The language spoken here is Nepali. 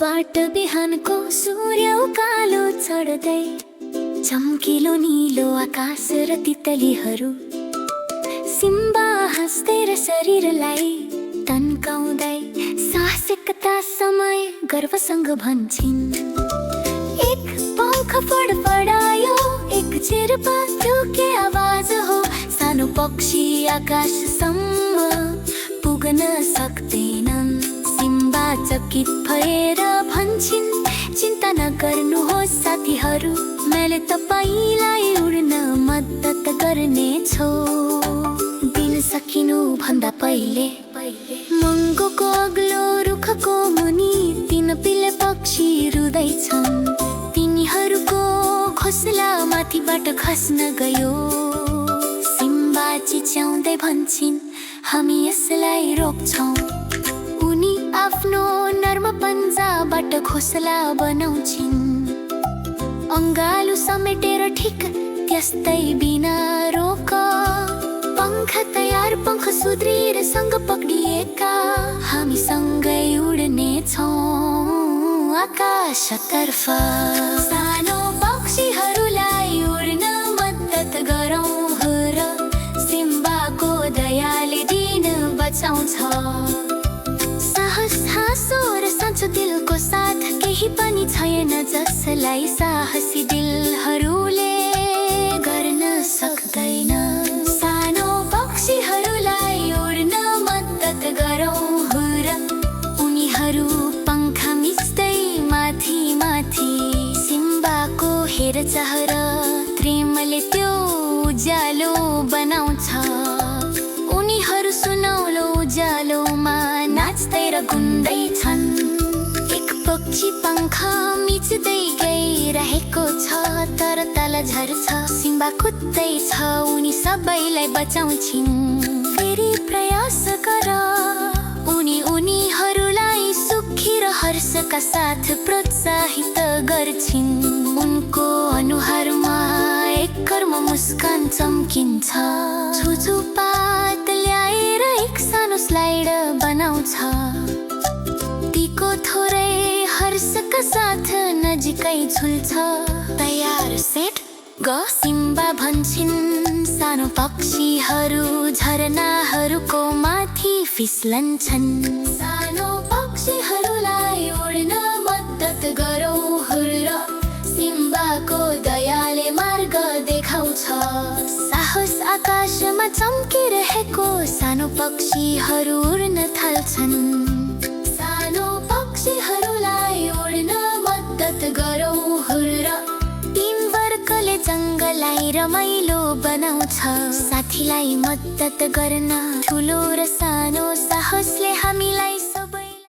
बाट बिहानको सूर्य उकालो चढ्दै चम्किलो नीलो आकाश र तितलीहरू सिम्बा हाँस्दै र शरीरलाई तन्काउँदै साहसिकता समय गर्वसँग भन्छन्। एक पंख फडफडायो, एक चिरपा के आवाज हो, सानो पक्षी आकाशसम्म पुग्न सक्दैनन्। सिम्बा चकित भएर भन्छन्, चिन्ता नगर्नुहोस् साथीहरू, मैले तपाईलाई उड्न मद्दत गर्नेछु। दिन सकिनु भन्दा पहिले मङ्गोको अग्लो रुखको मुनि तीन पिले पक्षी रुँदैछन्। तिनीहरूको घोसला माथिबाट खस्न गयो। सिम्बा चिच्याउँदै भन्छन्, हामी यसलाई रोक्छौँ। उनी आफ्नो नर्म पन्जाबाट घोसला बनाउँछिन्, अङ्गालु समेटेर ठिक त्यस्तै बिना रोक। पंख तयार, पंख सुदृढ सँग पक्रिएका, हामी सँगै उड्नेछौँ आकाशतर्फ। सानो पक्षीहरूलाई उड्न मद्दत गरौँ र सिम्बाको दयाले दिन बचाउँछ। साहस, हाँसो र साँचो दिलको साथ केही पनि छैन जसलाई साहसी दिलहरूले गर्न सक्दैन। सानो पक्षीहरूलाई उड्न मद्दत गरौँ र उनीहरू पंख मिच्दै माथि माथि सिम्बाको हेरचाह र प्रेमले त्यो उज्यालो बनाउँछ। उनीहरू सुनौलो उज्यालोमा नाच्दै र गुन्दै छन्। एक पक्षी पंख मिच्दै गइरहेको छ, तर तल झर्छ। सिम्बा कुद्दै छ, उनी सबैलाई बचाउँछिन्। फेरि प्रयास गर, उनीहरूलाई सुखी र हर्षका साथ प्रोत्साहित गर्छिन्। उनको अनुहारमा एक कर्म मुस्कान चम्किन्छ। छुछु पात ल्याएर एक सानो स्लाइड बनाउँछ। तीको थोरै हर्षका साथ नजिकै झुल्छ। तयार, सेट, ग, सिम्बा भन्छन्। सानो पक्षीहरू झरनाहरूको माथि फिस्लन्छन्। सानो पक्षीहरूलाई उड्न मद्दत गरौँ र सिम्बाको दयाले मार्ग देखाउँछ। साहस आकाशमा चम्किरहेको, सानो पक्षीहरू उड्न थाल्छन्। सानो पक्षीहरूलाई उड्न मद्दत गरौँ र टिमवर्कले जङ्गललाई रमाइलो बनाउँछ। साथीलाई मद्दत गर्न ठुलो र सानो साहसले हामीलाई